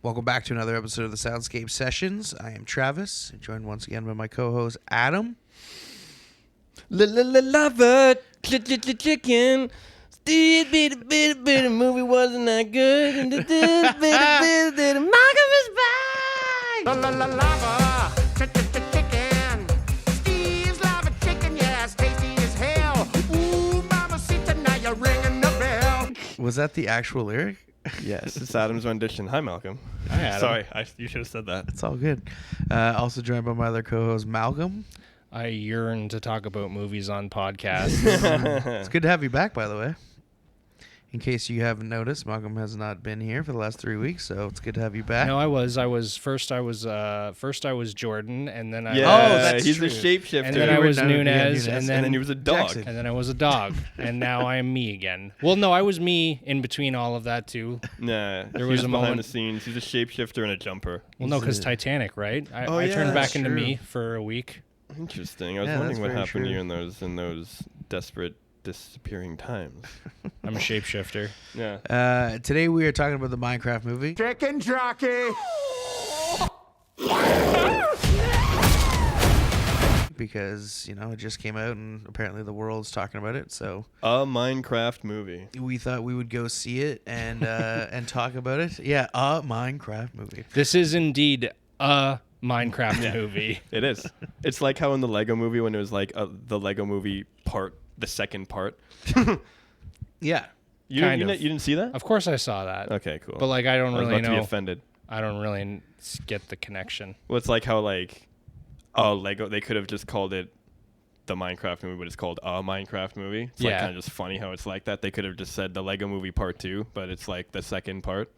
Welcome back to another episode of the Soundscape Sessions. I am Travis, joined once again by my co-host Adam. Love it, chicken. Steve bit movie wasn't that good. And the bit Malcolm is back. Lava, chicken. Steve's lava chicken, yes, tasty as hell. Ooh, mamacita, now you're ringing the bell. Was that the actual lyric? Yes, it's Adam's rendition. Hi, Malcolm. Hi, Adam. Sorry, you should have said that. It's all good. Also joined by my other co-host Malcolm. I yearn to talk about movies on podcasts. It's good to have you back, by the way. In case you haven't noticed, Malcolm has not been here for the last 3 weeks, so it's good to have you back. No, I was first I was Jordan, and then I that's he's true. a shapeshifter. and then I was Nunez, Nunez, and then he was a dog. Jackson. and then I was a dog, and now I am me again. Well, no, I was me in between all of that too. Nah, There he's was a behind moment- the scenes. He's a shapeshifter and a jumper. Well, no, because a- Titanic, right? I yeah, turned back that's into true. me for a week. Interesting. I was Yeah, wondering what that's very happened to true. you in those desperate disappearing times. I'm a shapeshifter. Yeah. Today we are talking about the Minecraft movie. Chicken Jockey. Because, it just came out and apparently the world's talking about it. So A Minecraft movie. we thought we would go see it and and talk about it. Yeah, a Minecraft movie. This is indeed a Minecraft movie. It is. It's like how in the Lego movie when it was like the Lego movie part, the second part. Yeah. You Kind didn't, of. you didn't see that? Of course, I saw that. Okay, cool. But like, I don't I was really about to be know. offended. I don't really get the connection. Well, it's like how Lego, they could have just called it the Minecraft movie, but it's called a Minecraft movie. It's like Yeah. kind of just funny how it's like that. They could have just said the Lego movie part 2, but it's like the second part.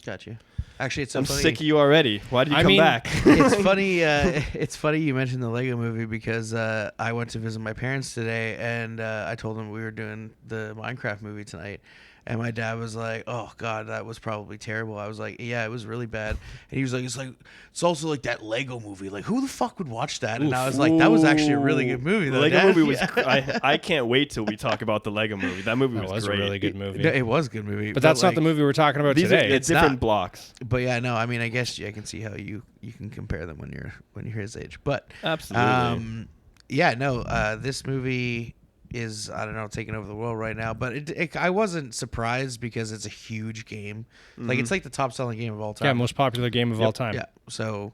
Gotcha. Actually, it's so I'm funny. sick of you already. Why did you I come mean- back? It's funny. It's funny you mentioned the Lego movie because I went to visit my parents today, and I told them we were doing the Minecraft movie tonight, and my dad was like, "Oh God, that was probably terrible." I was like, "Yeah, it was really bad," and he was like, "It's also like that Lego movie. Like, who the fuck would watch that?" And I was like, "That was actually a really good movie." The Though, Lego Dad." movie was. Yeah. I can't wait till we talk about the Lego movie. That movie That was a great. really good movie. No, it was a good movie, But that's not like, the movie we're talking about These are today. it's It's different not. blocks. But yeah, no, I mean, I guess I can see how you can compare them when you're his age. But Absolutely. yeah, no, this movie is, I don't know, taking over the world right now. But I wasn't surprised because it's a huge game. Like, it's like the top selling game of all time. yeah, most popular game of all time. Yeah. So,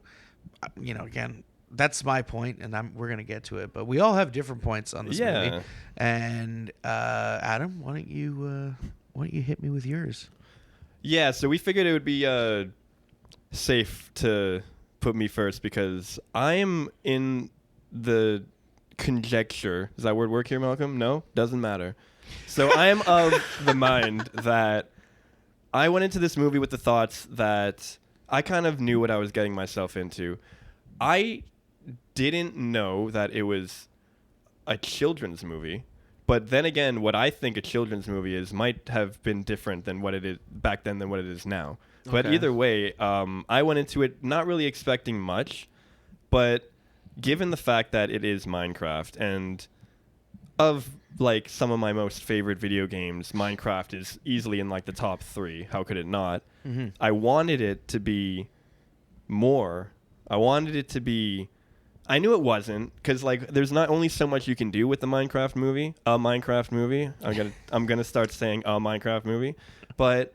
again, that's my point, and we're gonna get to it. But we all have different points on this Yeah. movie. And Adam, why don't you hit me with yours? Yeah, so we figured it would be safe to put me first because I'm in the conjecture. Does that word work here, Malcolm? No? Doesn't matter. So I am of the mind that I went into this movie with the thoughts that I kind of knew what I was getting myself into. I didn't know that it was a children's movie. But then again, what I think a children's movie is might have been different than what it is back then than what it is now. But Okay. either way, I went into it not really expecting much, but given the fact that it is Minecraft and of like some of my most favorite video games, Minecraft is easily in like the top 3. How could it not? Mm-hmm. I wanted it to be more. I wanted it to be. I knew it wasn't because like there's not only so much you can do with the Minecraft movie. A Minecraft movie. I'm gonna start saying a Minecraft movie, but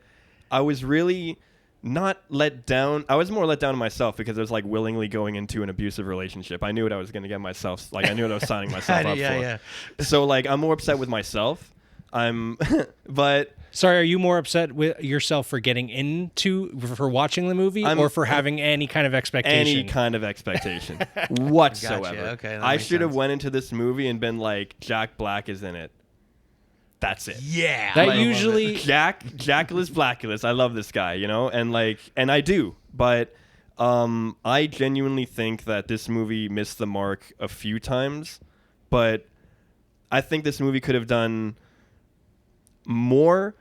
I was really not let down. I was more let down myself because I was like willingly going into an abusive relationship. I knew what I was gonna get myself. Like I knew what I was signing myself up Yeah. for. So like I'm more upset with myself. But. Sorry, are you more upset with yourself for getting for watching the movie or for having any kind of expectation? Any kind of expectation whatsoever. Gotcha. Okay, that I makes should have sense. went into this movie and been like, Jack Black is in it. That's it. Yeah. That I love usually- it. Jackulus Blackulus. I love this guy, and I do. But I genuinely think that this movie missed the mark a few times. But I think this movie could have done more.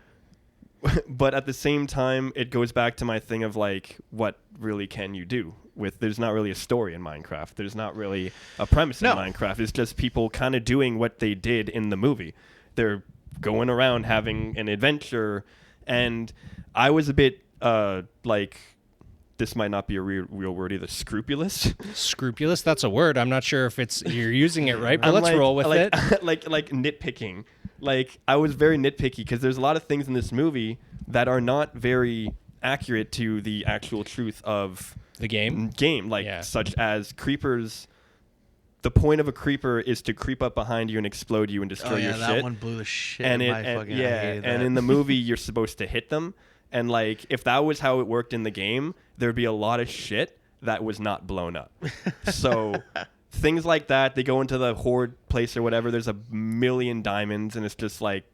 But at the same time, it goes back to my thing of like, what really can you do there's not really a story in Minecraft. There's not really a premise No. in Minecraft. It's just people kind of doing what they did in the movie. They're going around having an adventure. And I was a bit like this might not be a real word either. Scrupulous. Scrupulous. That's a word. I'm not sure if you're using it right, but I'm let's roll with it. like nitpicking. Like I was very nitpicky because there's a lot of things in this movie that are not very accurate to the actual truth of The game, like such as creepers. The point of a creeper is to creep up behind you and explode you and destroy your shit. That one blew the shit. I hated that. And in the movie you're supposed to hit them, and like if that was how it worked in the game, there'd be a lot of shit that was not blown up. So things like that, they go into the hoard place or whatever, there's a million diamonds, and it's just like,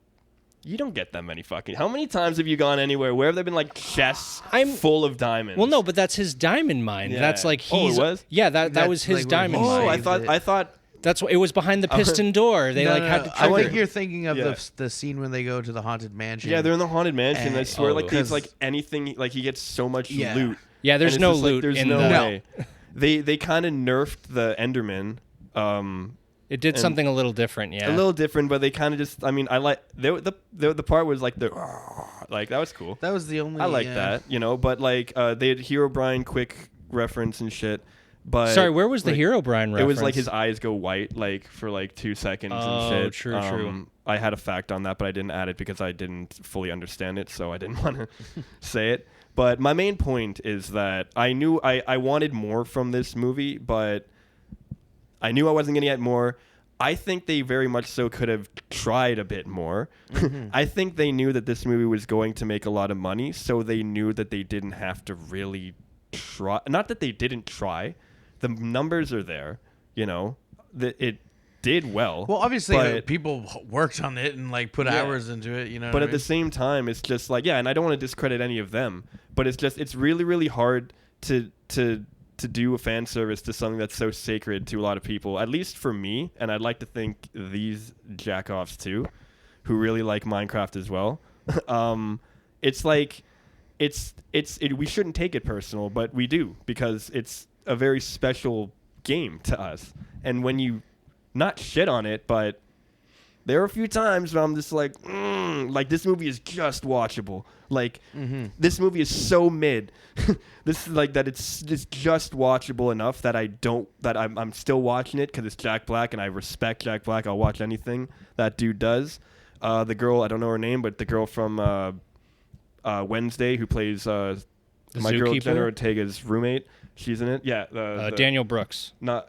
you don't get that many fucking... How many times have you gone anywhere? Where have there been like chests full of diamonds? Well, no, but that's his diamond mine. Yeah. That's like he's... Oh, it was? Yeah, that was his like diamond where he mine. I thought... That's what it was behind the piston door. They had to I trigger. think you're thinking of Yeah. the scene when they go to the haunted mansion. Yeah, they're in the haunted mansion. I swear, like, because- he's like anything... Like, he gets so much Yeah. loot. Yeah, there's And it's no just like, loot there's in no the... way. They kind of nerfed the Enderman. It did And something a little different, yeah. A little different, but they kind of just... I mean, I like... The part was like the... Like, that was cool. That was the only... I like that, you know, but like they had Hero Brian quick reference and shit. But Sorry, where was the like, Hero Brian reference? It was like his eyes go white like for like 2 seconds Oh, and shit. true. I had a fact on that, but I didn't add it because I didn't fully understand it, so I didn't want to say it. But my main point is that I knew I wanted more from this movie, but I knew I wasn't going to get more. I think they very much so could have tried a bit more. I think they knew that this movie was going to make a lot of money, so they knew that they didn't have to really try. Not that they didn't try. The numbers are there, you know. It did well. Well, obviously, but, people worked on it and like put hours into it, you know. But at the same time, it's just like, yeah, and I don't want to discredit any of them, but it's really, really hard to do a fan service to something that's so sacred to a lot of people, at least for me, and I'd like to think these jackoffs too, who really like Minecraft as well. It's like, we shouldn't take it personal, but we do, because it's a very special game to us. And when you not shit on it, but there are a few times where I'm just like this movie is just watchable. Like, this movie is so mid. This is like that. It's just watchable enough that I'm still watching it because it's Jack Black and I respect Jack Black. I'll watch anything that dude does. The girl, I don't know her name, but the girl from Wednesday who plays my girl Zookeeper? Jenna Ortega's roommate. She's in it. Yeah. Daniel Brooks. Not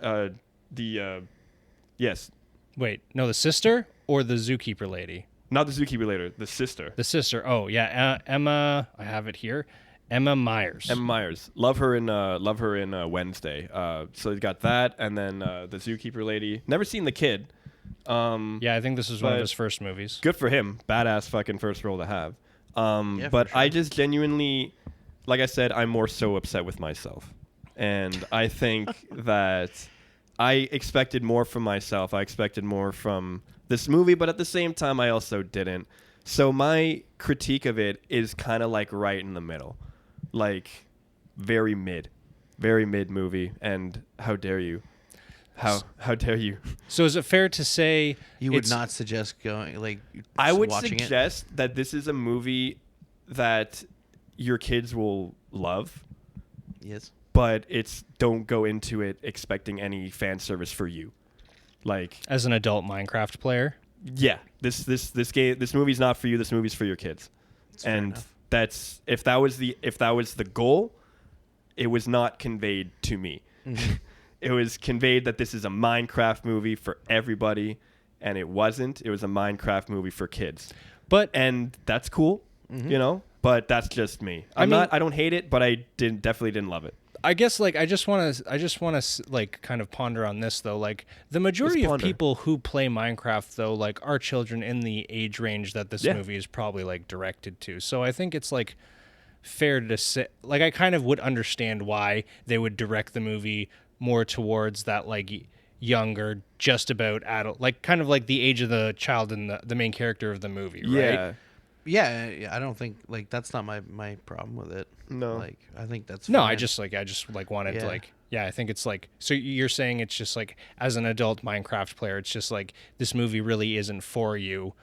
yes. Wait, no, the sister or the zookeeper lady? Not the zookeeper later. The sister. The sister. Oh, yeah. Emma, I have it here. Emma Myers. Emma Myers. Love her in Wednesday. So you got that, and then the zookeeper lady. Never seen the kid. Yeah, I think this is one of but his first movies. Good for him. Badass fucking first role to have. Yeah, But for sure. I just genuinely, like I said, I'm more so upset with myself. And I think that I expected more from myself. I expected more from this movie, but at the same time, I also didn't. So my critique of it is kind of like right in the middle. Like, very mid movie. And how dare you? How dare you? So is it fair to say You would it's- not suggest going like I would watching suggest that this is a movie that your kids will love, it? Yes. but don't go into it expecting any fan service for you. Like, as an adult Minecraft player? yeah, this movie's not for you. This movie's for your kids. fair And enough. that's if that was the goal, it was not conveyed to me. It was conveyed that this is a Minecraft movie for everybody, and it wasn't. It was a Minecraft movie for kids. And that's cool, you know. But that's just me. I don't hate it, but I definitely didn't love it. I guess like I just want to like kind of ponder on this though. Like the majority of ponder. people who play Minecraft though, like are children in the age range that this movie is probably like directed to. So I think it's like fair to say, like I kind of would understand why they would direct the movie more towards that like younger, just about adult, like kind of like the age of the child and the main character of the movie, right? Yeah, I don't think like that's not my problem with it. No. Like I think that's No, fine. I just wanted to Yeah. like, yeah, I think it's like, so you're saying it's just like as an adult Minecraft player, it's just like this movie really isn't for you,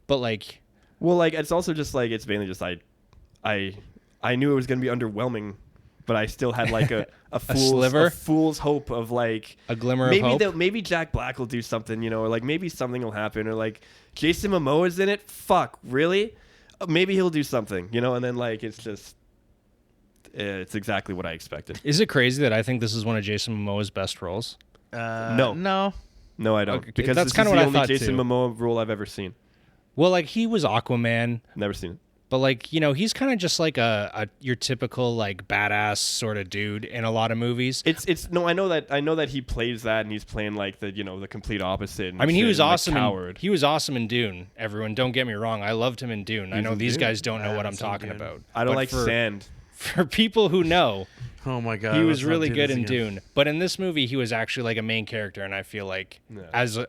but like, Well, like it's also just like it's mainly just I knew it was gonna be underwhelming but I still had like a sliver? fool's hope of like A glimmer maybe of hope. maybe Jack Black will do something, you know, or like maybe something will happen, or like Jason Momoa's in it. Fuck, really? Maybe he'll do something, you know, and then like it's just. It's exactly what I expected. Is it crazy that I think this is one of Jason Momoa's best roles? No. No, I don't. Okay, Because that's this kinda is what the I only thought, Jason too. Momoa role I've ever seen. Well, like he was Aquaman, Never seen it. but like, you know, he's kind of just like a your typical like badass sort of dude in a lot of movies. It's no, I know that he plays that, and he's playing like the, you know, the complete opposite. And I mean, he shit, was and, like, awesome. Coward. He was awesome in Dune. Everyone, don't get me wrong. I loved him in Dune. I know in these Dune? guys don't know I what I'm haven't seen talking Dune. about. I don't But like sand. For people who know, Oh my god. he let's was not really do good this in again. Dune. But in this movie, he was actually like a main character, and I feel like as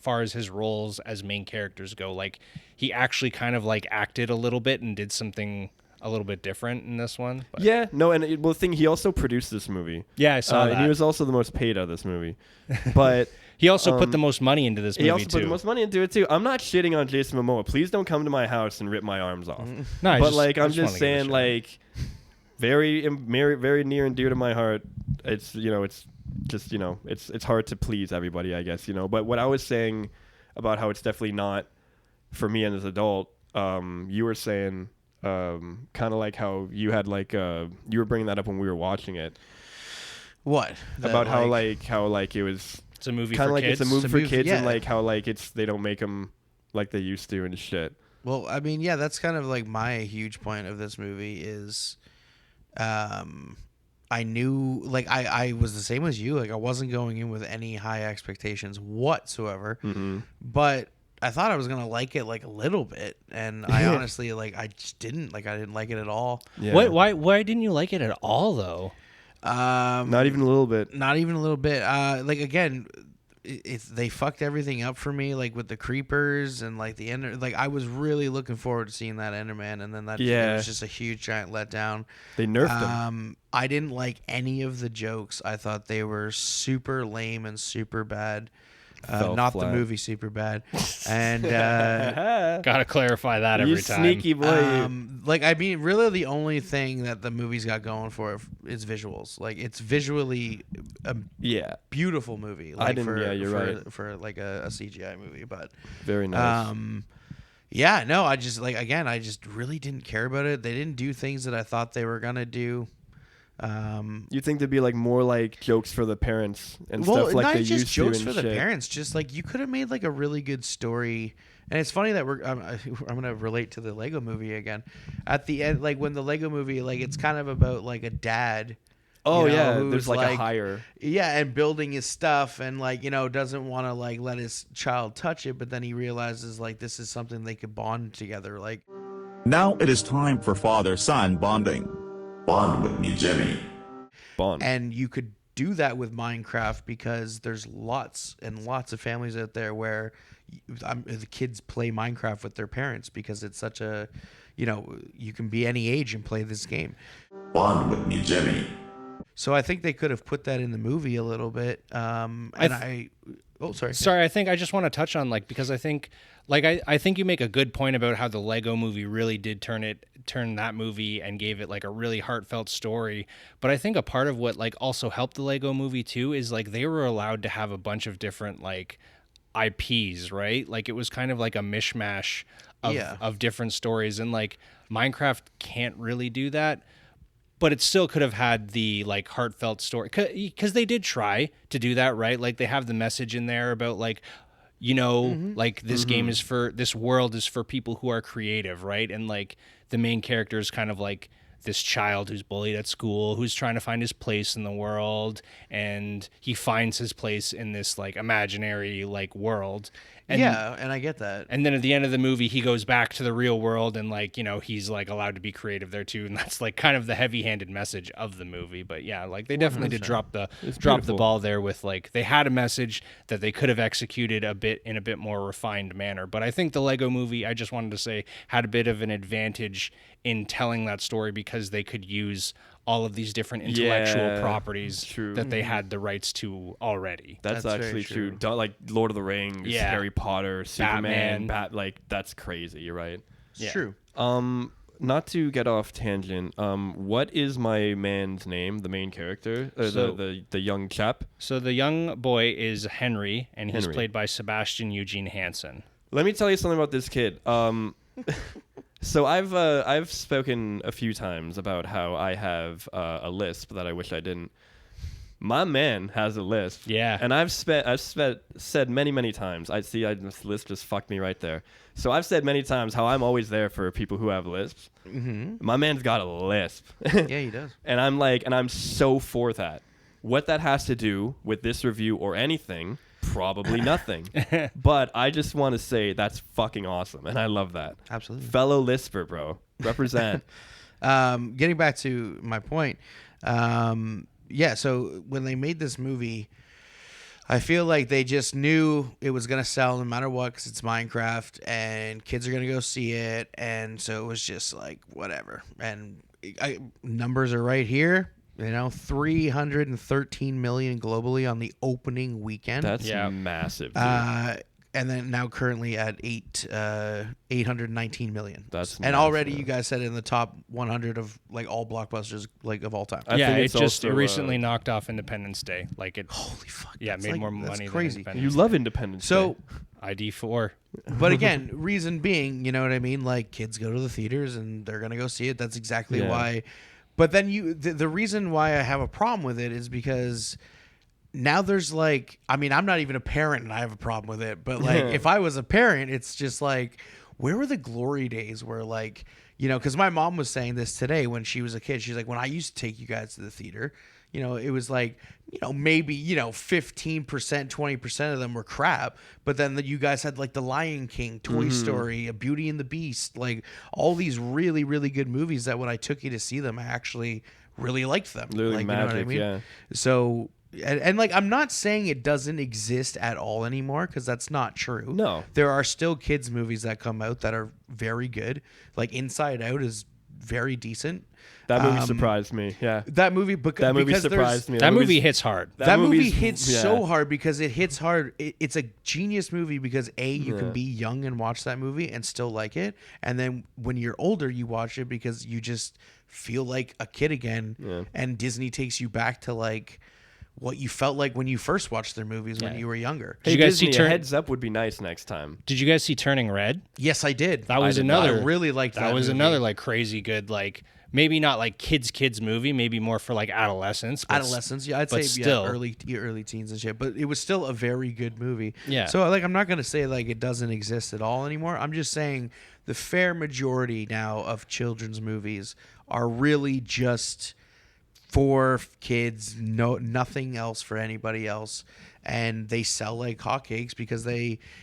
far as his roles as main characters go, like he actually kind of like acted a little bit and did something a little bit different in this one. But Yeah, no, and well, the thing, he also produced this movie. yeah, I saw that. And he was also the most paid out of this movie. But He also put the most money into this movie he also too. put the most money into it too. I'm not shitting on Jason Momoa. Please don't come to my house and rip my arms off. No, I But just- like, I I'm just wanna just give a saying, shit. like, very near and dear to my heart. It's, you know, it's just, you know, it's hard to please everybody, I guess, you know. But what I was saying about how it's definitely not for me as an adult, you were saying kind of like how you had like you were bringing that up when we were watching it What? That, about how it was It's a movie kind for of like kids. it's a movie It's a for movie- kids, and yeah. like how like they don't make them like they used to and shit. Well, I mean, yeah, that's kind of like my huge point of this movie is, I knew, like, I was the same as you. Like, I wasn't going in with any high expectations whatsoever, but I thought I was gonna like it like a little bit, and I honestly I just didn't. Like, I didn't like it at all. Yeah. Why didn't you like it at all though? Not even a little bit. Not even a little bit. Like, again, they fucked everything up for me, like with the creepers and like the ender. Like, I was really looking forward to seeing that Enderman, and then that it was just a huge giant letdown. They nerfed him. I didn't like any of the jokes. I thought they were super lame and super bad. Fell Not flat. the movie super bad. And Gotta clarify that every You time. sneaky boy. like, I mean, really the only thing that the movie's got going for it is visuals. Like, it's visually a Yeah, beautiful movie. Like, you're right. For like a CGI movie, but very nice. yeah, no, I just I just really didn't care about it. They didn't do things that I thought they were gonna do. You think there'd be like more like jokes for the parents and Well, stuff like not they just used jokes to for and the shit. parents. Just like, you could have made like a really good story. And it's funny that I'm gonna relate to the Lego Movie again. At the end, like when the Lego Movie, like it's kind of about like a dad. Oh you know, yeah, who's, there's like a higher. Yeah, and building his stuff, and like, you know, doesn't want to like let his child touch it, but then he realizes like this is something they could bond together. Like, Now it is time for father-son bonding. Bond with me, Jimmy. Bond. and you could do that with Minecraft because there's lots and lots of families out there where the kids play Minecraft with their parents because it's such a, you know, you can be any age and play this game. Bond with me, Jimmy. So I think they could have put that in the movie a little bit. Sorry, I think I just want to touch on like, because I think like I think you make a good point about how the Lego Movie really did turn that movie and gave it like a really heartfelt story. But I think a part of what like also helped the Lego Movie too is like they were allowed to have a bunch of different like IPs, right? Like it was kind of like a mishmash of different stories, and like Minecraft can't really do that. But it still could have had the like heartfelt story because they did try to do that, right? Like they have the message in there about like, you know, like this game is this world is for people who are creative, right? And like the main character is kind of like this child who's bullied at school, who's trying to find his place in the world, and he finds his place in this like imaginary like world. And and I get that. and then at the end of the movie, he goes back to the real world and like, you know, he's like allowed to be creative there too. And that's like kind of the heavy-handed message of the movie. But yeah, like they definitely did drop the beautiful. ball there with like, they had a message that they could have executed in a bit more refined manner. But I think the Lego Movie, I just wanted to say, had a bit of an advantage in telling that story because they could use all of these different intellectual properties true. that they had the rights to already. That's That's actually very true. Like Lord of the Rings, Yeah. Harry Potter, Superman, Batman. like that's crazy. You're right. It's true. not to get off tangent, what is my man's name, the main character, the young chap? So the young boy is Henry, and he's Henry. played by Sebastian Eugene Hansen. Let me tell you something about this kid. So I've spoken a few times about how I have a lisp that I wish I didn't. My man has a lisp. Yeah. And I've said many times. This lisp just fucked me right there. So I've said many times how I'm always there for people who have lisps. Mm-hmm. My man's got a lisp. Yeah, he does. And I'm so for that. What that has to do with this review or anything, probably nothing. But I just want to say that's fucking awesome, and I love that. Absolutely. Fellow lisper, bro. Represent. Getting back to my point, yeah, so when they made this movie, I feel like they just knew it was going to sell no matter what because it's Minecraft and kids are going to go see it. And so it was just like, whatever. And numbers are right here. 313 million globally on the opening weekend. That's massive, dude. And then now currently at 819 million. That's and massive. Already you guys said in the top 100 of like all blockbusters like of all time. I think it's also, recently knocked off Independence Day. Like it. Holy fuck! Yeah, made more money. Crazy. Than You Independence love Independence So, Day. ID4. but again, reason being, you know what I mean? Like kids go to the theaters and they're gonna go see it. That's exactly why. But then the reason why I have a problem with it is because now there's like, I mean, I'm not even a parent and I have a problem with it. But like, if I was a parent, it's just like, where were the glory days where like, because my mom was saying this today when she was a kid. She's like, when I used to take you guys to the theater, it was like, maybe, 15%, 20% of them were crap. But then you guys had like The Lion King, Toy Story, A Beauty and the Beast, like all these really, really good movies that when I took you to see them, I actually really liked them. Literally like, magic, you know what I mean? yeah. So, and like, I'm not saying it doesn't exist at all anymore because that's not true. No. There are still kids movies that come out that are very good. Like Inside Out is very decent. That movie surprised me. Yeah. That movie, That movie surprised me. That movie hits hard. That movie movie's- hits yeah. so hard because it hits hard. It's a genius movie because you can be young and watch that movie and still like it, and then when you're older, you watch it because you just feel like a kid again, and Disney takes you back to like what you felt like when you first watched their movies when you were younger. Hey, Did you guys Disney, see a heads up would be nice next time. Did you guys see Turning Red? Yes, I did. That was did not. another. I really liked that. That was movie. another like crazy good like maybe not like kids movie, maybe more for like adolescents. But Adolescence, yeah, I'd but say still. early teens and shit. But it was still a very good movie. Yeah. So like, I'm not gonna say like it doesn't exist at all anymore. I'm just saying the fair majority now of children's movies are really just for kids, nothing else for anybody else, and they sell like hotcakes because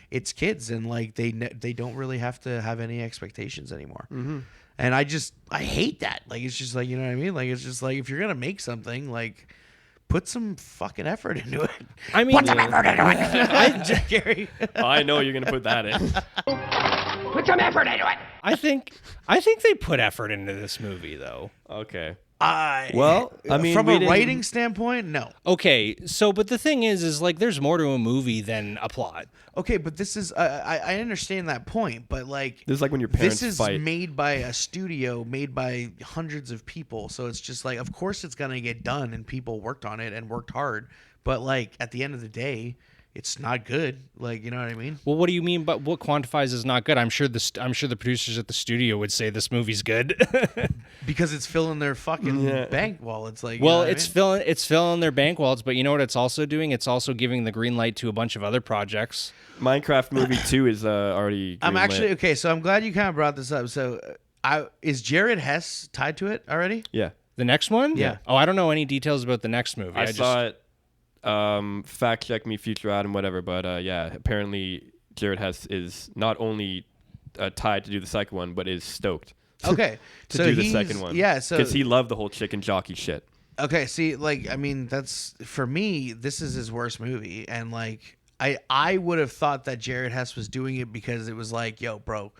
it's kids and like they don't really have to have any expectations anymore. Mm-hmm. And I hate that. Like it's just like, you know what I mean? Like it's just like if you're gonna make something, like put some fucking effort into it. I mean, Put some effort into it, Gary. I know you're gonna put that in. Put some effort into it. I think they put effort into this movie though. Okay. Well, I mean, from we a didn't- writing standpoint, no. Okay, so but the thing is like there's more to a movie than a plot. Okay, but this is I understand that point, but like This is like when your parents this is fight. made by a studio, made by hundreds of people, so it's just like, of course it's gonna get done, and people worked on it and worked hard, but like at the end of the day, it's not good. Like, you know what I mean? Well, what do you mean? But what quantifies as not good? I'm sure the producers at the studio would say this movie's good. Because it's filling their fucking bank wallets. Like, you Well, know what I mean? it's filling their bank wallets, but you know what it's also doing? It's also giving the green light to a bunch of other projects. Minecraft movie 2 is already. I'm greenlit. actually okay. So I'm glad you kind of brought this up. So, is Jared Hess tied to it already? Yeah. The next one? Yeah. Oh, I don't know any details about the next movie. I saw it. Fact check me, future Adam, whatever. But yeah, apparently Jared Hess is not only tied to do the second one, but is stoked Okay, to so do the he's- second one. Yeah, so because he loved the whole chicken jockey shit. okay, see, like, I mean, that's for me. This is his worst movie, and like, I would have thought that Jared Hess was doing it because it was like, yo, bro,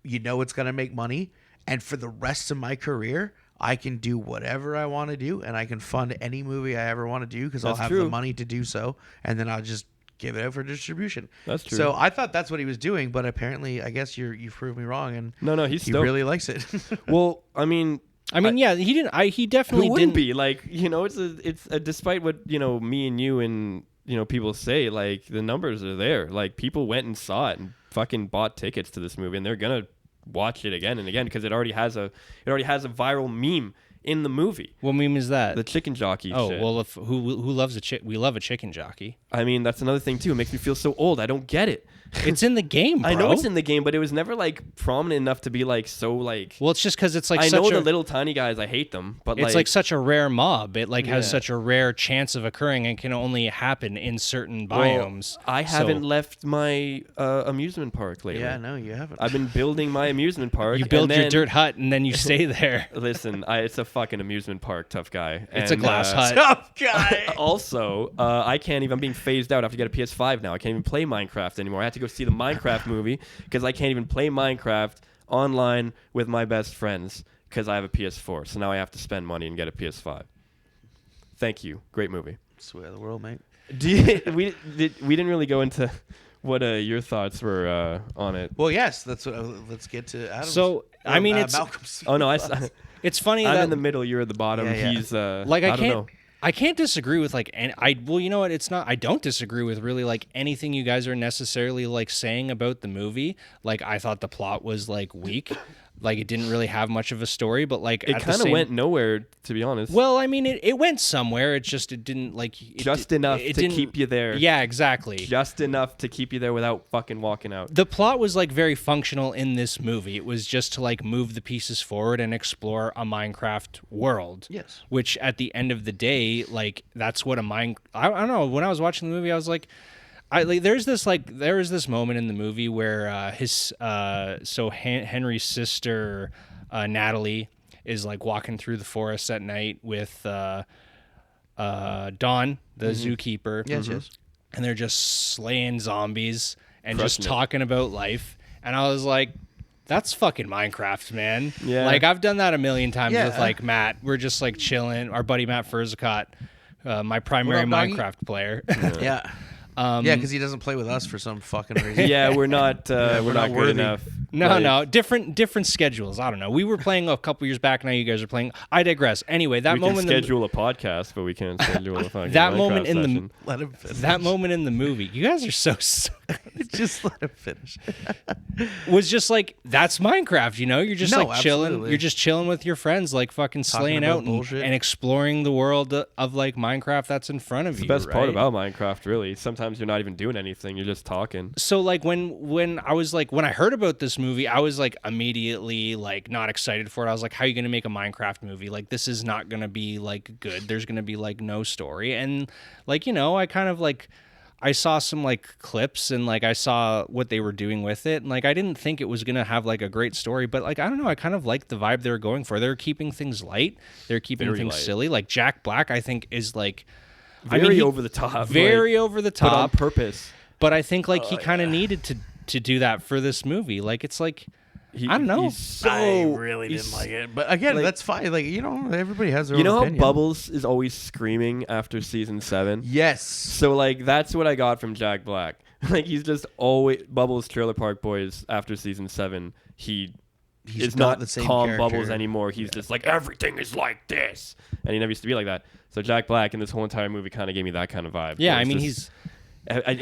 you know it's gonna make money, and for the rest of my career, I can do whatever I want to do, and I can fund any movie I ever want to do because I'll That's have true. the money to do so, and then I'll just give it out for distribution. That's true. So I thought that's what he was doing, but apparently, I guess you've proved me wrong, and No, he stoked. really likes it. Well, I mean, yeah, he didn't. He definitely who wouldn't didn't. be like, it's despite what me and you and people say, like the numbers are there. Like people went and saw it and fucking bought tickets to this movie, and they're gonna watch it again and again because it already has a viral meme in the movie. What meme is that? The chicken jockey. Oh, shit. well, who loves we love a chicken jockey. I mean, that's another thing too. It makes me feel so old. I don't get it. It's in the game, bro. I know it's in the game, but it was never like prominent enough to be like so like. Well, it's just because it's like I such know a, the little tiny guys. I hate them, but it's like such a rare mob. It like has Yeah. such a rare chance of occurring and can only happen in certain biomes. Well, I haven't left my amusement park lately. Yeah, no, you haven't. I've been building my amusement park. You build and your then- dirt hut and then you stay there. Listen, it's a fucking amusement park, tough guy. It's a And, glass hut. Tough guy. Also, I can't even. I'm being phased out. I have to get a PS5 now. I can't even play Minecraft anymore. I have to go see the Minecraft movie because I can't even play Minecraft online with my best friends because I have a PS4. So now I have to spend money and get a PS5. Thank you. Great movie. Swear the world, mate. We didn't really go into what your thoughts were on it. Well, yes, that's what. Let's get to Adam's. So, I mean, it's- Malcolm's. Oh no, It's funny I'm that in the middle. You're at the bottom. Yeah, yeah. He's like I don't know. I can't disagree with like well, you know what, it's not I don't disagree with really like anything you guys are necessarily like saying about the movie. Like I thought the plot was like weak. Like it didn't really have much of a story, but like It kind of went nowhere, to be honest. Well, I mean, it went somewhere. It didn't like Just enough to didn't- keep you there. Yeah, exactly. Just enough to keep you there without fucking walking out. The plot was like very functional in this movie. It was just to like move the pieces forward and explore a Minecraft world. Yes. Which at the end of the day, like that's what I don't know. When I was watching the movie, I was like, there is this moment in the movie where Henry's sister Natalie is like walking through the forest at night with Dawn, the zookeeper. Yes, yes. And they're just slaying zombies and Crushing just it. talking about life. And I was like, that's fucking Minecraft, man. Yeah. Like I've done that a million times Yeah. with like Matt. We're just like chilling. Our buddy Matt Furzicott, my primary What up, doggy? Minecraft player. Yeah. Yeah, because he doesn't play with us for some fucking reason. Yeah, we're not good worthy. enough. No, Like, no, different schedules. I don't know. We were playing a couple years back. Now you guys are playing. I digress. Anyway, that We can moment. schedule a podcast, but we can't schedule a fucking That Minecraft moment in the- session. Let him finish. that moment in the movie, you guys are so Just let him finish. was just like that's Minecraft. You know, you're just No, like chilling. absolutely. You're just chilling with your friends, like fucking slaying about out and, bullshit. and exploring the world of like Minecraft that's in front of you. The best part right? about Minecraft, really. Sometimes you're not even doing anything. You're just talking. So like when I was like when I heard about this movie, I was like immediately like not excited for it. I was like, how are you gonna make a Minecraft movie? Like this is not gonna be like good. There's gonna be like no story. And like, you know, I kind of like I saw some like clips and like I saw what they were doing with it. And like I didn't think it was gonna have like a great story, but like I don't know, I kind of liked the vibe they were going for. They're keeping things light. They're keeping Very things light. silly. Like Jack Black, I think, is like Very he- over the top. very like, over the but on top. purpose. But I think like he kind of needed to do that for this movie. Like it's like I don't know. He's so, I really he's- didn't like it, but again, like- that's fine. Like everybody has their You own know how opinion. Bubbles is always screaming after season 7? Yes. So like that's what I got from Jack Black. Like he's just always Bubbles Trailer Park Boys after season 7. He's He's not the same calm character. Bubbles anymore. He's just like everything is like this, and he never used to be like that. So Jack Black in this whole entire movie kind of gave me that kind of vibe. Yeah, where I it's mean just-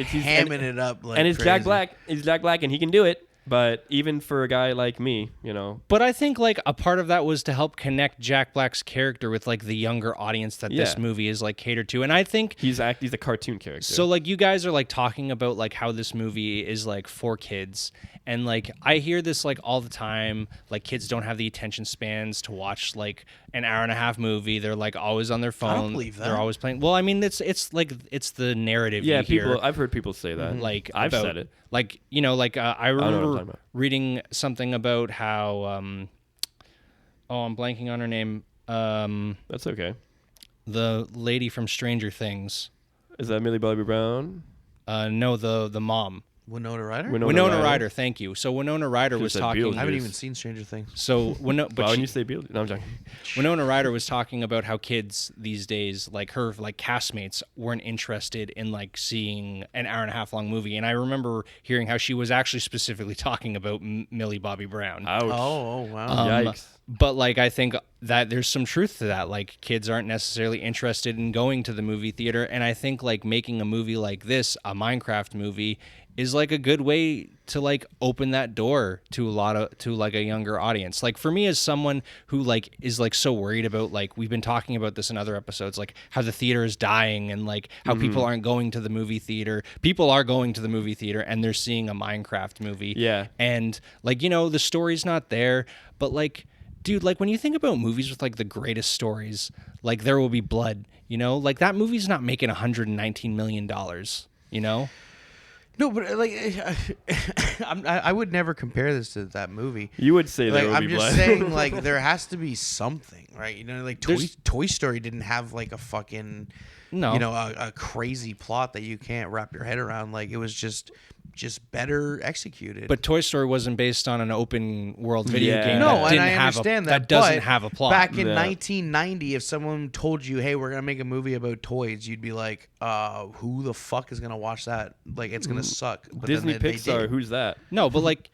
he's Hamming it up like and it's crazy. Jack Black. It's Jack Black, and he can do it. But even for a guy like me, you know, But I think like a part of that was to help connect Jack Black's character with like the younger audience that this Yeah. movie is like catered to. And I think he's a cartoon character. so like you guys are like talking about like how this movie is like for kids. And like I hear this like all the time, like kids don't have the attention spans to watch like an hour and a half movie. They're like always on their phone. believe that. They're always playing. Well, I mean it's like it's the narrative yeah, you hear. people. I've heard people say that. Like I've about- said it. like you know like I know what I'm remember talking about. reading something about how I'm blanking on her name, That's okay. the lady from Stranger Things. Is that Millie Bobby Brown? No, the mom. Winona Ryder? Winona Ryder, thank you. So Winona Ryder was said talking. Beetlejuice. I haven't even seen Stranger Things. So Why wouldn't you say Beetlejuice? No, I'm joking. Winona Ryder was talking about how kids these days, like her like castmates, weren't interested in like seeing an hour and a half long movie. And I remember hearing how she was actually specifically talking about Millie Bobby Brown. Ouch. Oh, wow. Yikes. But like I think that there's some truth to that. Like kids aren't necessarily interested in going to the movie theater, and I think like making a movie like this, a Minecraft movie, is like a good way to like open that door to like a younger audience. Like for me as someone who like is like so worried about, like we've been talking about this in other episodes, like how the theater is dying and like how people aren't going to the movie theater. People are going to the movie theater and they're seeing a Minecraft movie. Yeah. And like, you know, the story's not there, but like, dude, like when you think about movies with like the greatest stories, like There Will Be Blood, you know, like that movie's not making $119 million, you know? No, but like, I would never compare this to that movie. You would say Like, There Will I'm Be just Blood. saying, like, there has to be something, right? You know, like Toy Story didn't have like a fucking, No. you know, a crazy plot that you can't wrap your head around. Like, it was just better executed. But Toy Story wasn't based on an open world video Yeah. game. no, that and didn't I have understand that that. doesn't but have a plot. Back in Yeah. 1990, if someone told you, "Hey, we're gonna make a movie about toys," you'd be like, "Who the fuck is gonna watch that? Like, it's gonna suck." But then Disney they Pixar, did. who's that? No, but like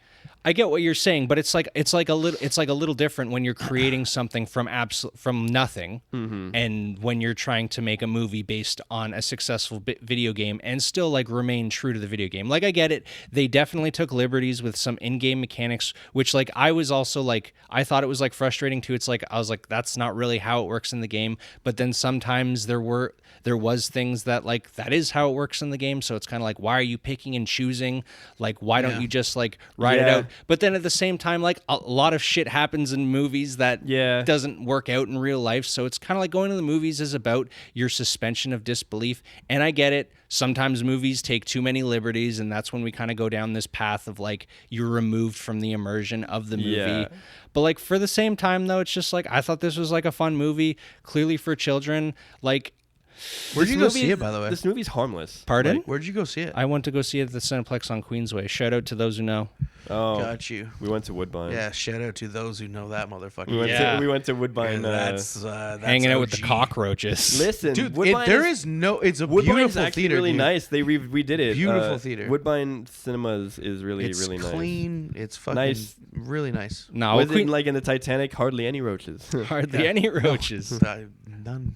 I get what you're saying, but it's like a little different when you're creating something from nothing, and when you're trying to make a movie based on a successful video game and still like remain true to the video game. Like I get it, they definitely took liberties with some in-game mechanics, which like I was also like I thought it was like frustrating too. It's like I was like that's not really how it works in the game, but then sometimes there was things that like that is how it works in the game, so it's kind of like why are you picking and choosing? Like why don't you just like write it Yeah. out? But then at the same time, like a lot of shit happens in movies that doesn't work out in real life. So it's kind of like going to the movies is about your suspension of disbelief. And I get it. Sometimes movies take too many liberties, and that's when we kind of go down this path of like you're removed from the immersion of the movie. Yeah. But like for the same time, though, it's just like I thought this was like a fun movie, clearly for children. Like, Where'd you go see it, by the way? This movie's harmless. pardon? Where'd you go see it? I went to go see it at the Ciniplex on Queensway. Shout out to those who know. Oh, Got you. we went to Woodbine. Yeah, shout out to those who know that motherfucker. We went to Woodbine. That's Hanging out with the OG. cockroaches. Listen, Dude, Woodbine it's a Woodbine's beautiful actually theater. really dude. nice. They redid it. Beautiful theater. Woodbine Cinemas is really It's really clean. It's fucking Nice. really nice. No, nice. Was Queen- it like in the Titanic? Hardly any roaches. hardly any roaches. None.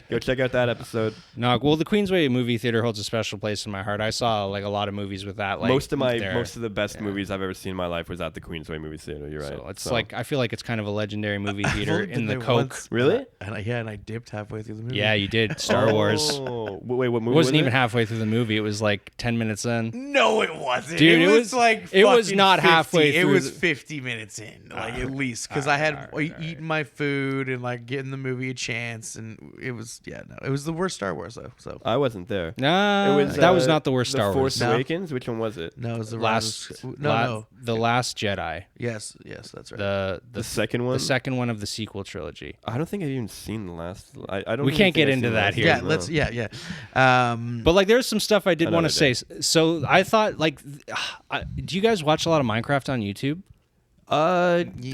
Go check out that episode. No, well, the Queensway movie theater holds a special place in my heart. I saw like a lot of movies with that. Like most of there. the best movies I've ever seen in my life was at the Queensway movie theater. You're right. So it's like I feel like it's kind of a legendary movie theater I've only in the been there Coke. once, Really? And I dipped halfway through the movie. Yeah, you did Star Wars. Oh, wait, what movie? It wasn't was even it? halfway through the movie. It was like 10 minutes in. No, it wasn't. Dude, it it was was- like it was fucking not 50. halfway It through was the- 50 minutes in, like at least, because I had eaten my food and like getting the movie a chance, and it was it was the worst Star Wars though. So I wasn't there. No, It was, that was not the worst Star Wars. Force No. Awakens. Which one was it? no, it was the Last, no. The Last Jedi. Yes, that's right. The second one. The second one of the sequel trilogy. I don't think I've even seen the last. I don't. We even can't think get I've into seen the that last here. yeah, one, no. let's But like, there's some stuff I did want to Another say. day. So I thought, like, do you guys watch a lot of Minecraft on YouTube?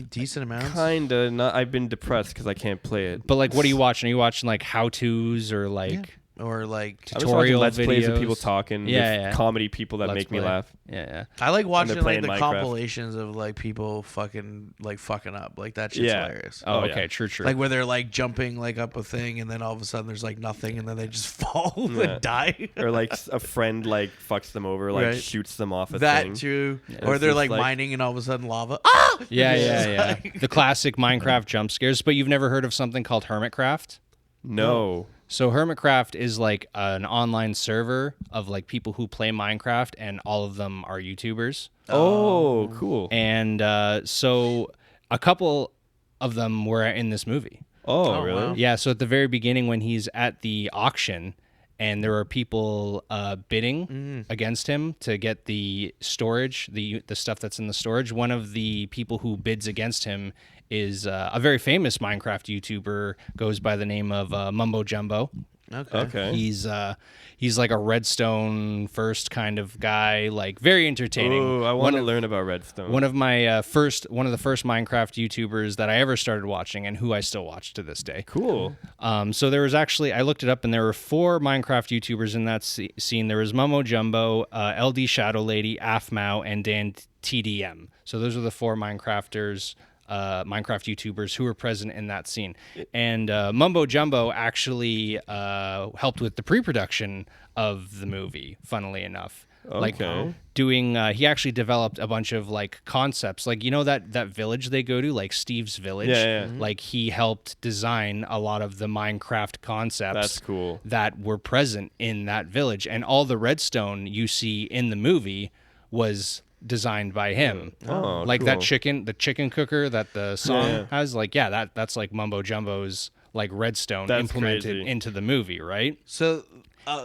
decent amounts. Kinda. Not. I've been depressed because I can't play it. But like, what are you watching? Are you watching like how-tos or like? Yeah. Or like I'm just watching tutorial Let's Plays of videos? people talking. Yeah, with yeah. comedy people that Let's make me Play? laugh. Yeah. I like watching like playing the Minecraft. compilations of like people fucking up. Like that shit's Yeah. hilarious. Oh, Oh, okay. yeah. True. Like where they're like jumping like up a thing and then all of a sudden there's like nothing and then they just fall Yeah. and die. Or like a friend like fucks them over, like Right. shoots them off a that thing. too. Yeah. Or It's they're just like like- mining and all of a sudden lava. Ah! Yeah. The classic Minecraft jump scares. But you've never heard of something called Hermitcraft? No. So Hermitcraft is like an online server of like people who play Minecraft, and all of them are YouTubers. Oh, cool. And so a couple of them were in this movie. Oh, really? wow. Yeah, so at the very beginning when he's at the auction and there are people bidding against him to get the storage, the stuff that's in the storage, one of the people who bids against him is a very famous Minecraft YouTuber, goes by the name of Mumbo Jumbo. Okay. He's like a Redstone first kind of guy, like very entertaining. Ooh, I want to learn about Redstone. One of the first Minecraft YouTubers that I ever started watching, and who I still watch to this day. Cool. So there was actually, I looked it up, and there were 4 Minecraft YouTubers in that scene. There was Momo Jumbo, LD Shadow Lady, Afmao, and Dan TDM. So those are the 4 Minecraft YouTubers who were present in that scene. And Mumbo Jumbo actually helped with the pre-production of the movie, funnily enough. Like he actually developed a bunch of like concepts, like, you know, that village they go to, like Steve's Village. Yeah. Like he helped design a lot of the Minecraft concepts. That's cool. That were present in that village, and all the redstone you see in the movie was designed by him. Oh, like cool. the chicken cooker that the song has, like, that's like Mumbo Jumbo's like redstone implemented into the movie, right? So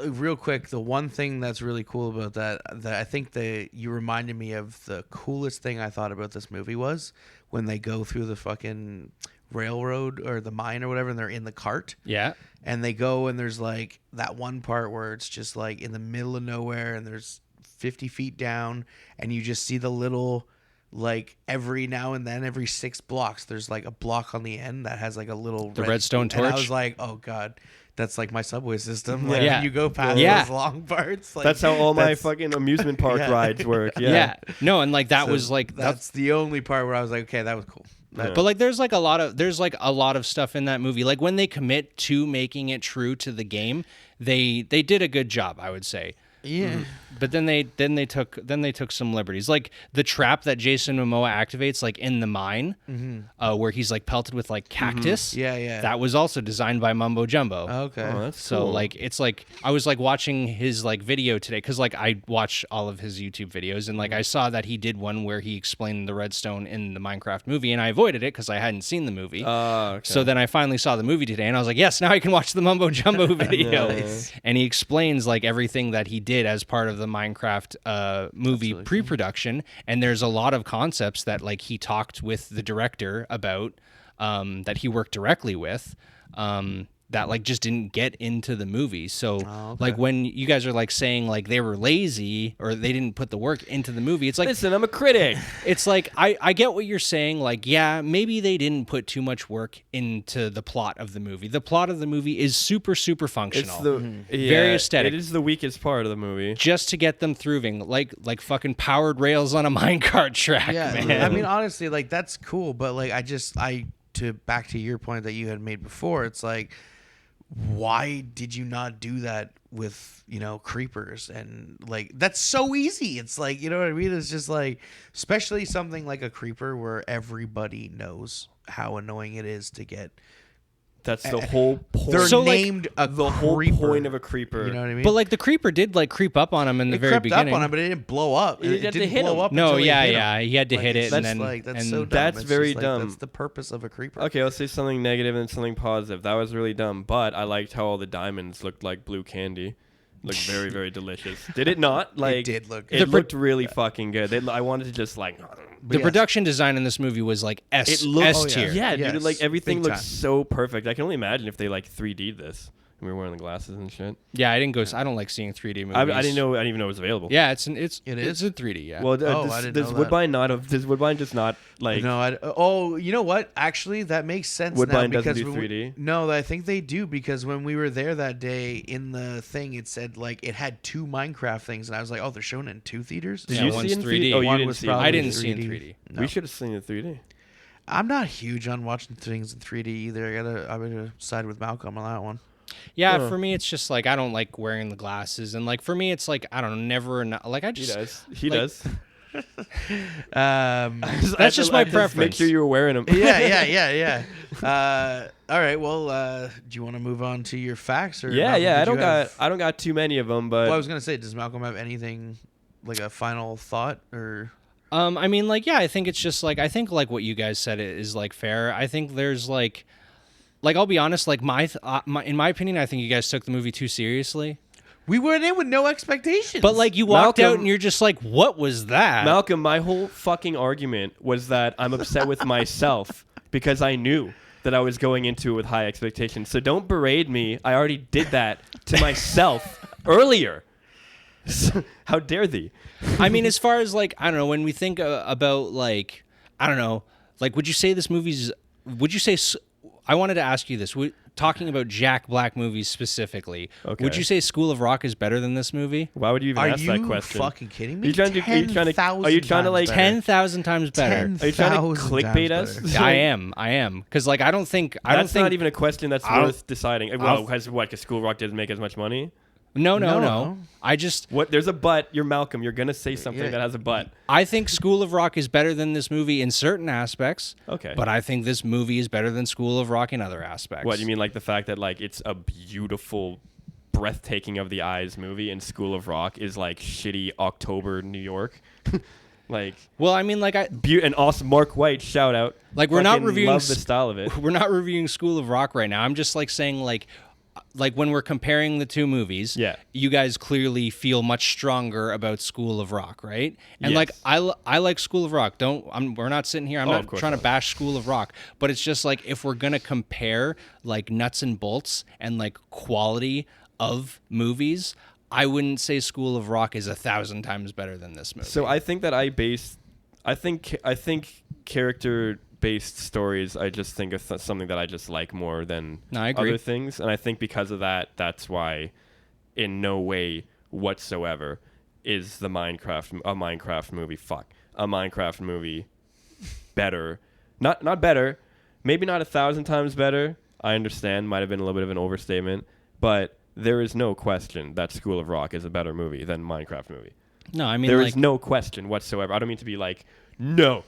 real quick, the one thing that's really cool about that I think you reminded me of, the coolest thing I thought about this movie was when they go through the fucking railroad or the mine or whatever, and they're in the cart. Yeah. And they go, and there's like that one part where it's just like in the middle of nowhere, and there's 50 feet down, and you just see the little, like, every now and then, every 6 blocks, there's like a block on the end that has like a little redstone torch. And I was like, oh god, that's like my subway system. Like, Yeah. when you go past Yeah. those long parts, like, That's how all my fucking amusement park Yeah. rides work. Yeah. No, and like that So was like that's the only part where I was like, okay, that was cool. But like there's a lot of stuff in that movie. Like when they commit to making it true to the game, they did a good job, I would say. Yeah. But then they took some liberties, like the trap that Jason Momoa activates, like in the mine, where he's like pelted with like cactus. Yeah. That was also designed by Mumbo Jumbo. Okay. Oh, that's So cool. like it's like I was like watching his like video today, because like I watch all of his YouTube videos, and like I saw that he did one where he explained the redstone in the Minecraft movie, and I avoided it because I hadn't seen the movie. Okay. So then I finally saw the movie today, and I was like, yes, now I can watch the Mumbo Jumbo video. Nice. And he explains like everything that he did as part of the Minecraft movie pre-production, and there's a lot of concepts that like he talked with the director about, that he worked directly with, that like just didn't get into the movie. So like when you guys are like saying like they were lazy or they didn't put the work into the movie, it's like, Listen, I'm a critic. it's like I get what you're saying. Like, yeah, maybe they didn't put too much work into the plot of the movie. The plot of the movie is super functional. It's Very aesthetic. It is the weakest part of the movie. Just to get them through, like fucking powered rails on a minecart track, Yeah. man. I mean, honestly, like that's cool, but like back to your point that you had made before, it's like, why did you not do that with, you know, creepers? And like that's so easy. It's like, you know what I mean? It's just like, especially something like a creeper where everybody knows how annoying it is to get. That's the whole point. They're So, like, named a the whole creeper. point of a creeper. You know what I mean? But like the creeper did like creep up on him in the it very crept beginning. up on him, but it didn't blow up. You It had to didn't hit blow him. up. No, until he yeah, hit him. yeah, he had to hit it, That's and then like that's and so dumb. That's It's very just like, dumb. That's the purpose of a creeper. Okay, let's say something negative and something positive. That was really dumb, but I liked how all the diamonds looked like blue candy. Looked very, very delicious. Did it not? Like, did look It good. looked really fucking good. I wanted to just like. the yes. production design in this movie was like S tier. Yeah, Yes, dude. Like everything big looks time. so perfect. I can only imagine if they like 3D'd this. And we were wearing the glasses and shit. Yeah, I didn't go. I don't like seeing 3D movies. I didn't know. I didn't even know it was available. Yeah, it's It is? in 3D. Yeah. Well, I didn't does know that. Woodbine not? Does Woodbine just not like? No, you know what? Actually, that makes sense Woodbine now doesn't because do when 3D? No, I think they do, because when we were there that day in the thing, it said like it had 2 Minecraft things, and I was like, oh, they're shown in 2 theaters. Did Yeah, you one's see it in 3D. 3D? Oh, you One didn't was see it. probably I didn't see it in 3D. No. We should have seen it in 3D. I'm not huge on watching things in 3D either. I'm gonna side with Malcolm on that one. Yeah, for me it's just like I don't like wearing the glasses, and like for me it's like I don't know, never like I He just does. He like- does. That's just my preference. Make sure you were wearing them. yeah. All right. Well, do you want to move on to your facts? Or Yeah, Malcolm, yeah. did you have- I don't got too many of them, but Well, I was gonna say, does Malcolm have anything like a final thought or? I mean, like, yeah, I think it's just like I think like what you guys said is like fair. I think there's like I'll be honest, like in my opinion, I think you guys took the movie too seriously. We went in with no expectations. But like you walked out Malcolm- and you're just like, what was that? Malcolm, my whole fucking argument was that I'm upset with myself because I knew. that I was going into with high expectations. So don't berate me. I already did that to myself earlier. How dare thee? I mean, as far as like, I don't know, when we think about like, I don't know, like, would you say this movie's, would you say, I wanted to ask you this, talking about Jack Black movies specifically, would you say School of Rock is better than this movie? Why would you even ask that question? Are you fucking kidding me? Are you trying to like 10,000 times better. Are you trying to clickbait us? I am. Because like, I don't think that's not even a question that's worth deciding. Well, because School of Rock didn't make as much money? No. I just there's a but. You're Malcolm. You're gonna say something that has a but. I think School of Rock is better than this movie in certain aspects. Okay. But I think this movie is better than School of Rock in other aspects. What you mean, like the fact that like it's a beautiful, breathtaking of the eyes movie, and School of Rock is like shitty October New York. Like, well, I mean, like and awesome Mark White, shout out. Like we're not reviewing love the style of it. We're not reviewing School of Rock right now. I'm just like saying like when we're comparing the two movies, you guys clearly feel much stronger about School of Rock, right? And like I like School of Rock. We're not sitting here. I'm not trying to bash School of Rock, but it's just like if we're gonna compare like nuts and bolts and like quality of movies, I wouldn't say School of Rock is 1,000 times better than this movie. So I think that I think character-based stories, I just think of something that I just like more than other things. And I think because of that, that's why in no way whatsoever is a Minecraft movie better. Not better. Maybe not 1,000 times better. I understand. Might have been a little bit of an overstatement. But there is no question that School of Rock is a better movie than Minecraft movie. No, I mean, there is no question whatsoever. I don't mean to be like, no.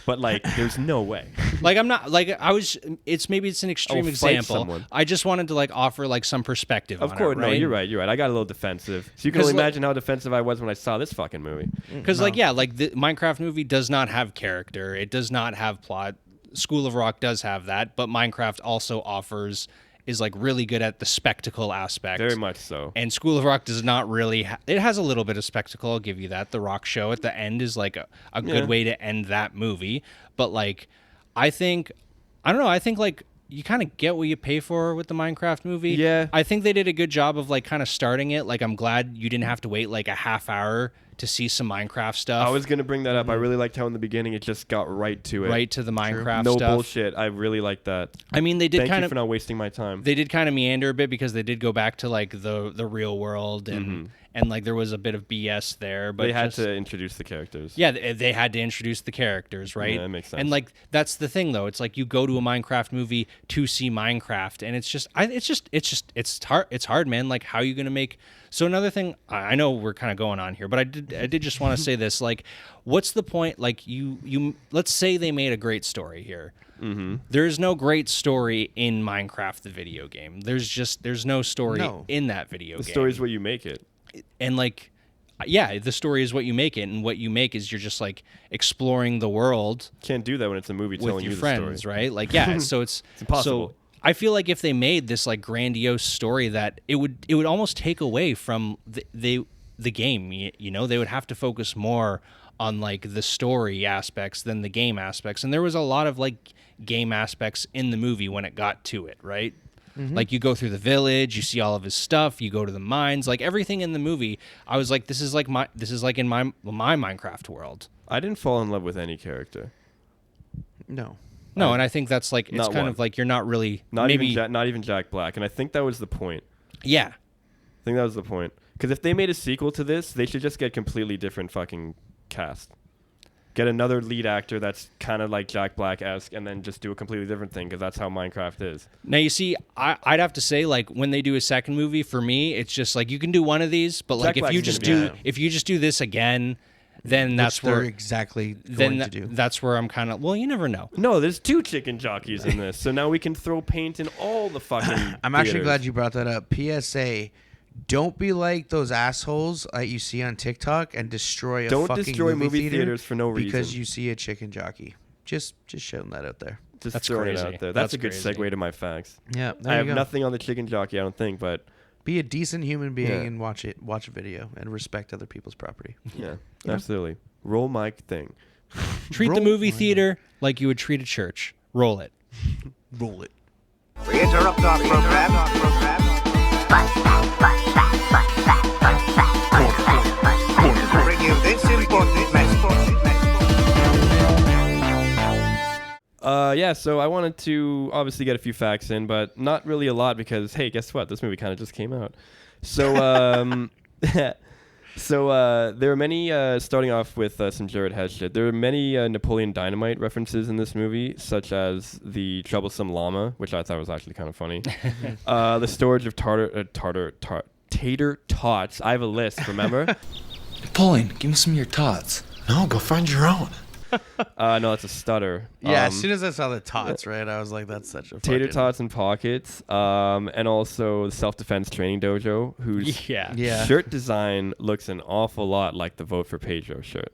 But like, there's no way. Like I'm not like I was. Maybe it's an extreme example. Someone. I just wanted to like offer like some perspective. Of course, no, you're right. I got a little defensive. So you can only imagine how defensive I was when I saw this fucking movie. Because like the Minecraft movie does not have character. It does not have plot. School of Rock does have that, but Minecraft also is like really good at the spectacle aspect. Very much so. And School of Rock does not really... it has a little bit of spectacle, I'll give you that. The rock show at the end is like a good way to end that movie. But like, I think like you kind of get what you pay for with the Minecraft movie. Yeah. I think they did a good job of like kind of starting it. Like I'm glad you didn't have to wait like a half hour to see some Minecraft stuff. I was going to bring that up. I really liked how in the beginning it just got right to it. Right to the Minecraft stuff. stuff. No bullshit. I really liked that. I mean, they did Thank you for not wasting my time. They did kind of meander a bit because they did go back to like the real world and like there was a bit of BS there. But they had to introduce the characters. Yeah, they had to introduce the characters, right? Yeah, that makes sense. And like that's the thing though. It's like you go to a Minecraft movie to see Minecraft, and it's hard. It's hard, man. Like how are you gonna make? So another thing, I know we're kind of going on here, but I did just want to say this. Like, what's the point? Like you let's say they made a great story here. There's no great story in Minecraft, the video game. There's no story in that video game. The story is what you make it. And like, yeah, the story is what you make it, and what you make is you're just like exploring the world. Can't do that when it's a movie telling with your you the friends, story. right? Like, yeah, so it's impossible. So I feel like if they made this like grandiose story, that it would almost take away from the game. You know, they would have to focus more on like the story aspects than the game aspects, and there was a lot of like game aspects in the movie when it got to it, right? Like you go through the village, you see all of his stuff, you go to the mines, like everything in the movie. I was like, this is like in my Minecraft world. I didn't fall in love with any character. No, and I think that's like it's kind of like you're not really not even Jack Black, and I think that was the point. Yeah, I think that was the point. Because if they made a sequel to this, they should just get completely different fucking cast. Get another lead actor that's kind of like Jack Black-esque, and then just do a completely different thing, because that's how Minecraft is. Now, you see, I'd have to say, like, when they do a second movie, for me, it's just like you can do one of these, but like if you just do this again, then that's where they're exactly going to do. That's where I'm kind of, well, you never know. No, there's 2 chicken jockeys in this, so now we can throw paint in all the fucking I'm actually glad you brought that up. PSA: don't be like those assholes that you see on TikTok and destroy Don't fucking destroy movie theater theaters for no reason. because you see a chicken jockey. Just showing that out there. Just That's throwing crazy. it out there. That's a good crazy. segue to my facts. Yeah, there I you have go. nothing on the chicken jockey, I don't think, but Be a decent human being and watch a video and respect other people's property. yeah, absolutely. Roll my thing. Treat the movie theater like you would treat a church. Roll it. Roll it. We interrupt our program. To bring you this important message. Yeah, so I wanted to obviously get a few facts in, but not really a lot because, hey, guess what? This movie kind of just came out. So, there are many, starting off with some Jared Hess shit, there are many Napoleon Dynamite references in this movie, such as the troublesome llama, which I thought was actually kind of funny. The storage of tater tots. I have a list, remember? Napoleon, give me some of your tots. No, go find your own. No, that's a stutter. Yeah, as soon as I saw the tots, right, I was like, that's such a Tater fucking... tots and pockets, and also the self-defense training dojo, whose shirt design looks an awful lot like the Vote for Pedro shirt.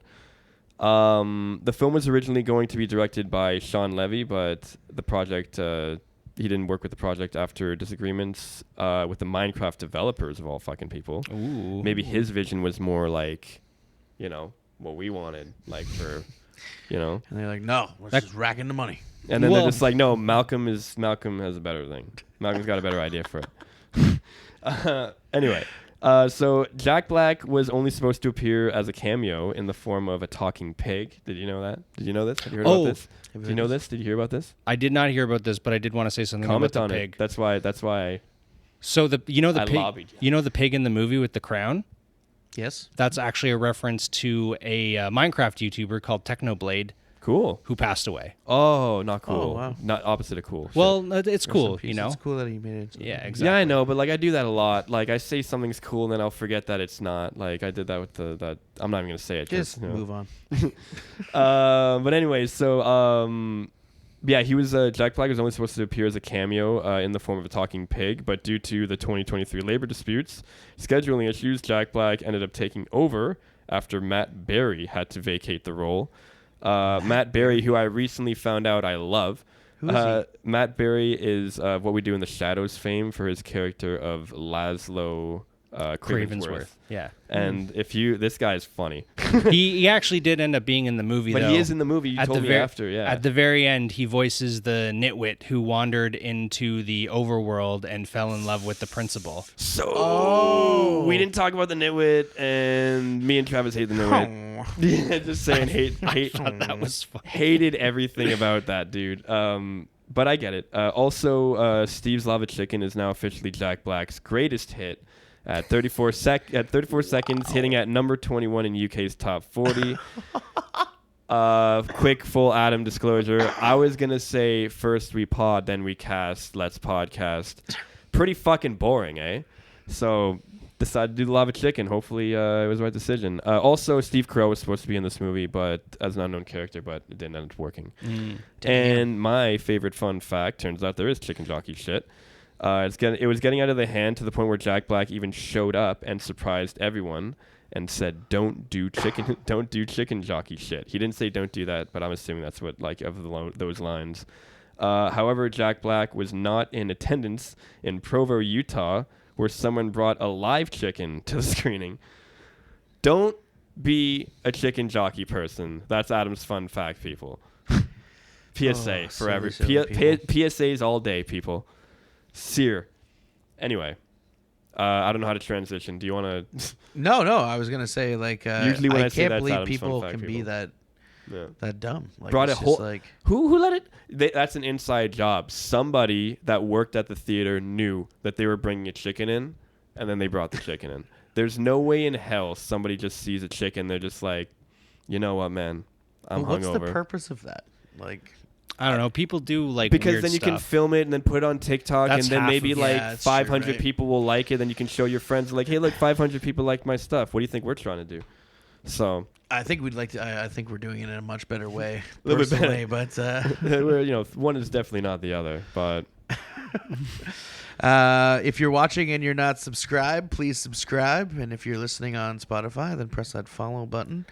The film was originally going to be directed by Sean Levy, but the project, he didn't work with the project after disagreements with the Minecraft developers of all fucking people. Ooh. Maybe his vision was more like, what we wanted, like for... And they're like, no, let's just rack in the money. And then they're just like, no, Malcolm has a better thing. Malcolm's got a better idea for it. Anyway, so Jack Black was only supposed to appear as a cameo in the form of a talking pig. Did you know that? Did you know this? Have you heard about this? Did you know this? Did you hear about this? I did not hear about this, but I did want to say something Comment about on the pig. it. That's why. So the pig, lobbied. the pig in the movie with the crown? Yes. That's actually a reference to a Minecraft YouTuber called Technoblade, Cool. who passed away. Oh, not cool. Oh, wow. Not opposite of cool. Shit. Well, it's Rest cool, in peace. you know. It's cool that he made it. Yeah, exactly. Yeah, I know, but like I do that a lot. Like I say something's cool and then I'll forget that it's not. Like I did that with that. I'm not even gonna say it. Just you know. move on. But anyway, so yeah, he was Jack Black was only supposed to appear as a cameo in the form of a talking pig, but due to the 2023 labor disputes, scheduling issues, Jack Black ended up taking over after Matt Berry had to vacate the role. Matt Berry, who I recently found out I love. Who is he? Matt Berry is What We Do in the Shadows fame for his character of Laszlo Cravensworth. Yeah. And this guy is funny. he actually did end up being in the movie, But though. he is in the movie. You told me after, yeah. At the very end, he voices the nitwit who wandered into the overworld and fell in love with the principal. So we didn't talk about the nitwit, and me and Travis hate the nitwit. Yeah, just saying, That was fun. hated everything about that dude. But I get it. Also, Steve's Lava Chicken is now officially Jack Black's greatest hit. At 34 seconds, hitting at number 21 in UK's top 40. Quick full Adam disclosure. I was gonna say first we pod, then we cast. Let's podcast. Pretty fucking boring, eh? So decided to do the Lava Chicken. Hopefully, it was the right decision. Also, Steve Carell was supposed to be in this movie, but as an unknown character, but it didn't end up working. And my favorite fun fact: turns out there is chicken jockey shit. It was getting out of the hand to the point where Jack Black even showed up and surprised everyone and said, "Don't do chicken jockey shit." He didn't say "don't do that," but I'm assuming that's what those lines. However, Jack Black was not in attendance in Provo, Utah, where someone brought a live chicken to the screening. Don't be a chicken jockey person. That's Adam's fun fact, people. PSA forever. PSAs all day, people. Sear. Anyway, I don't know how to transition. Do you want to? No. I was gonna say Usually when I say can't that's believe Adam's people fun fact, can be that dumb. Like, brought a it's whole. just Who let it? That's an inside job. Somebody that worked at the theater knew that they were bringing a chicken in, and then they brought the chicken in. There's no way in hell somebody just sees a chicken. They're just like, you know what, man? I'm what's hungover. the purpose of that? Like. I don't know. People do like because weird then you can stuff. film it and then put it on TikTok, That's and then half maybe of- like Yeah, that's 500 true, right? people will like it. Then you can show your friends like, hey, look, 500 people like my stuff. What do you think we're trying to do? So I think we'd like to. I think we're doing it in a much better way, A little bit personally. But we're one is definitely not the other. But if you're watching and you're not subscribed, please subscribe. And if you're listening on Spotify, then press that follow button.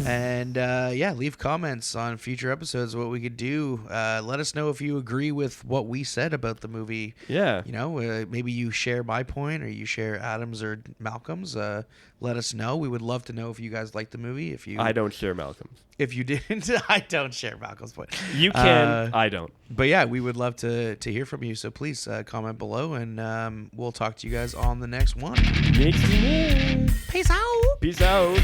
And yeah, leave comments on future episodes what we could do. Let us know if you agree with what we said about the movie. Yeah. You know, maybe you share my point or you share Adam's or Malcolm's. Let us know. We would love to know if you guys like the movie. If you, I don't share Malcolm's. If you didn't, I don't share Malcolm's point. You can. I don't. But yeah, we would love to hear from you. So please comment below, and we'll talk to you guys on the next one. Next one. Peace out. Peace out.